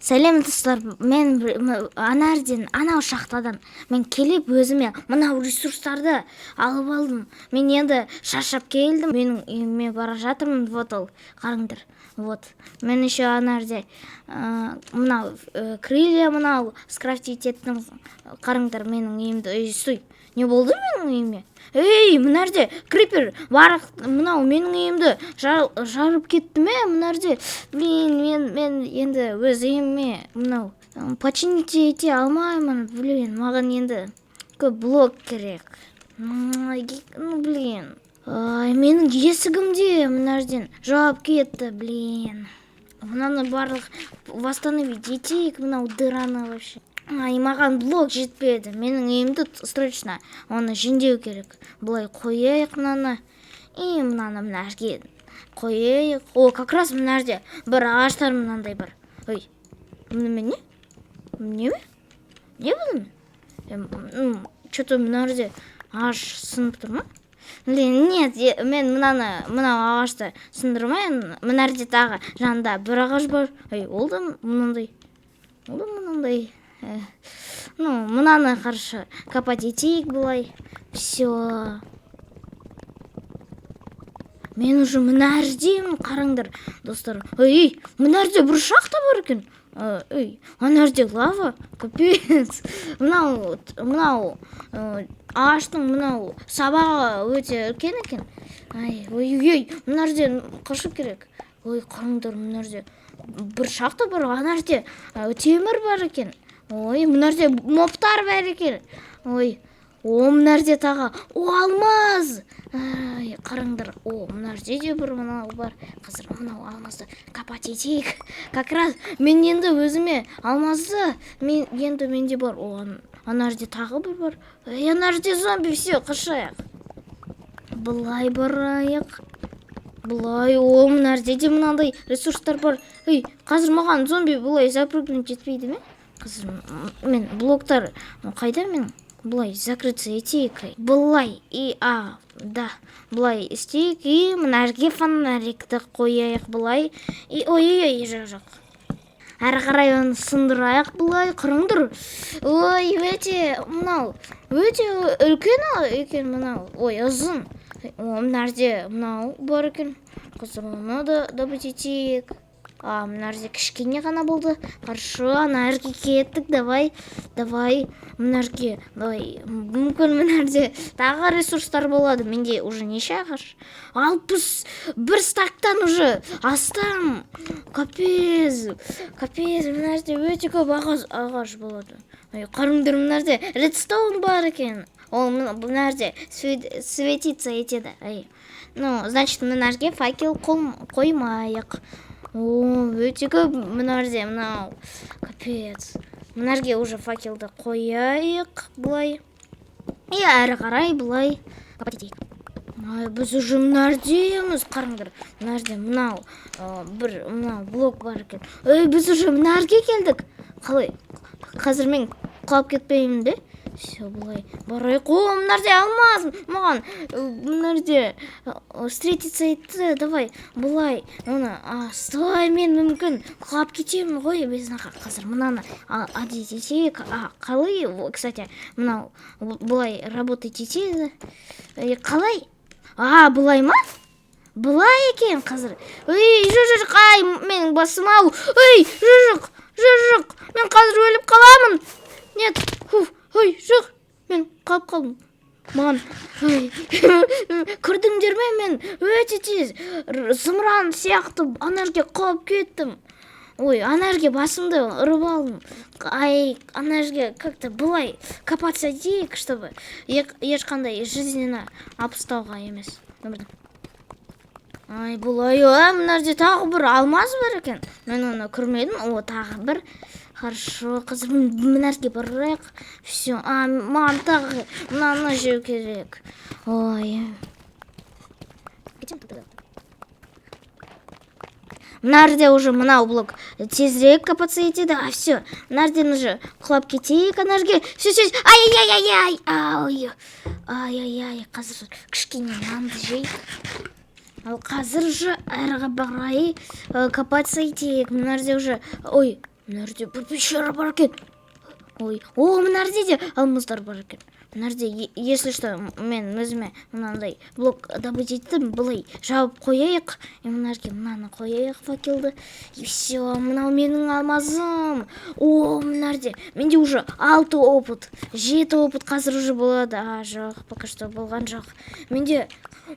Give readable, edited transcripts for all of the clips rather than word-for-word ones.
Сәлем достар, мен анарден, анау шахтадан мен келіп өзіме мынау ресурстарды алып алдым. Мен енді шаршап келдім. Менің үйіме бара жатырмын, вот ол, қараңдар. Вот. Мен еще анарде мынау крылья мынау скрафтить еттім. Қараңдар, менің үйімді. Стой. Не болды менің үйіме? Ей, мынарде крипер бар, мынау менің үйімді жарып кетті ме мынарде? Блин, мен енді өз үйіме мынау починить ете алмаймын. Блин, маған енді көп блок керек. Блин. Менің есігімде мынарден жауап кетті, блин. Мынаны барлық восстановить етейік, мынау дыраны вообще. Маған блок жетпеді. Менің үйімді срочно оны жөндеу керек. Бұлай қояйық мынаны. И мынаны мына жерге қояйық. О, как раз мына жерде бір ағаштар мынандай бар. Ой, не? Не болды мен? Что-то мына жерде ағаш сынып тұр ма? Нет, мен мынау ағашты сындырмайын. Мына жерде тағы жанында бір ағаш бар. Ой, ол да мынандай. Мынаны хорошо копать етейік былай. Все. Мен уже мына жердемін, қараңдар, достар. Ой, мына жерде бір шахта бар екен. Ой, ана жерде лава, капец. Мынау ағаштың мынау сабағы өте үлкен екен. Ой, мына жерден қашып керек. Ой, қараңдар, мына жерде бір шахта бар, ана жерде темір бар екен. Ой, мына жерде моптар бар екен. Ой, мына жерде тағы алмаз. Қараңдар, мына жерде де бір мынау бар. Қазір мынау алмазды копать етейік. Как раз мен енді өзіме алмазды, менде бар. Ана жерде тағы бір бар. Ана жерде зомби, все, қашайық. Былай барайық. Былай, мына жерде де мынандай ресурстар бар. Қазір маған зомби былай запрыгнуть жетпейді ме? Қазір мен блоктар қайда мен? Былай закрыться етейік. Былай, былай істейік. И мына жерге фонарикті қояйық былай. Ой, жоқ. Әрі қарай оны сындырайық былай. Қараңдар. Ой, өте үлкен екен мынау. Ой, ұзын. Мына жерде мынау бар екен. Қазір оны да добыть етейік. Мына жерде кішкене ғана болды. Хорошо, ана жерге кеттік. Давай. Мына жерге. Мүмкін мына жерде тағы ресурстар болады. Менде уже неше ағаш? 61 стактан уже астам. Капец. Мына жерде өте көп ағаш болады. Қарыңдар, мына жерде редстоун бар екен. Ол мына жерде светиться етеді. Значит, мына жерге факел қоймайық. Өте көп мына жерде, мынау. Капец. Мына жерге уже факелді қояйық былай. И әрі қарай былай копать етейік. Біз уже мына жердеміз, қараңдар. Мына жерде мынау блок бар екен. Біз уже мына жерге келдік. Қалай? Қазір мен құлап кетпеймін бе? Все, былай барайық. Мына жерде алмаз. Маған мына жерде встретиться етті. Давай, былай. Стой, мен мүмкін құлап кетемін ғой. Біз қазір мынаны одеть етейік. Қалай, кстати, мынау былай работать етеді. Қалай? Былай ма? Былай екен қазір. Жоқ, менің басым ау. Жоқ, мен қазір өліп қаламын. Нет, жоқ, мен қалып қалдым. Маған, көрдіңдер ме, мен өте тез зымыран сияқты ана жерге қалып кеттім. Ана жерге басымды ұрып алдым. Ана жерге как-то былай копаться етейік, чтобы ешқандай жизненно опустауға емес. Былай, мына жерде тағы бір алмаз бар екен. Мен оны көрмедім. Тағы бір. Хорошо, қазір мына жерге барайық. Все, маған тағы мынаны жеу керек. Мына жерде уже мынау блок тезірек копаться етеді. Все, мына жерден уже құлап кетейік ана жерге. Все. Ай, қазір кішкене нанды жейік. Қазір уже әріға барай копаться етейік. Мына жерде уже, мына жерде бір пещера бар екен. Ой, мына жерде де алмаздар бар екен. Мына жерде, если что, мен өзіме мынандай блок добыть еттім, былай жауып қояйық. Мына жерге мынаны қояйық, факелді. И все, мынау менің алмазым. Мына жерде менде уже 6 опыт, 7 опыт қазір уже болады. Жоқ, пока что болған жоқ. Менде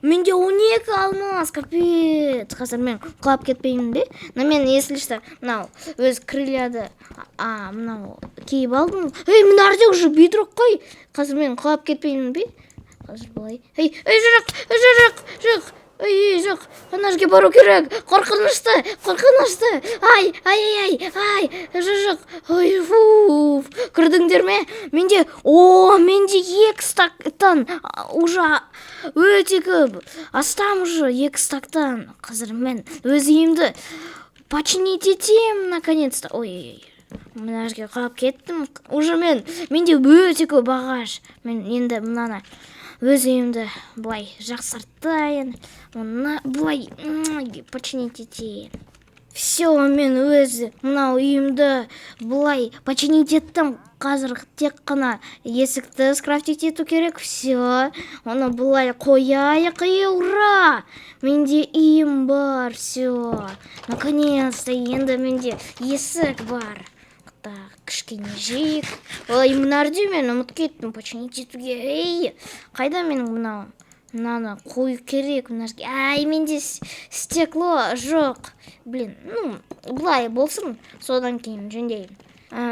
12 алмаз, капец. Қазір мен құлап кетпеймін бе? Но мен, если что, мынау өз крыльяды мынау киіп алдым. Мына жерде уже битрук қой. Қазір мен құлап кетпеймін бе? Қазір былай. Жоқ. Ана жерге бару керек. Қорқынышты. Жоқ. Кірдіңдер ме? Менде 2 стактан уже өте көп. Астам уже 2 стактан. Қазір мен өз үйімді починить етем наконец-то. Мына жерге қалып кеттім. Уже менде өте көп ағаш. Мен енді мынаны өз үйімді былай жақсартайын. Оны былай починить етейін. Все, мен өз мынау үйімді былай починить еттім. Қазір тек қана есікті скрафтить ету керек. Все, оны былай қояйық. Ура! Менде үйім бар. Все, наконец-то енді менде есік бар. Кішкене жейік. Мына жерде мен ұмытып кеттім починить етуге. Қайда менің мынаны қою керек мына жерге. Менде стекло жоқ. Былай болсын, содан кейін жөндеймін.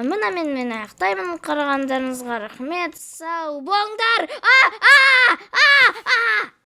Мына мен аяқтаймын. Қарағандарыңызға рахмет. Сау болыңдар.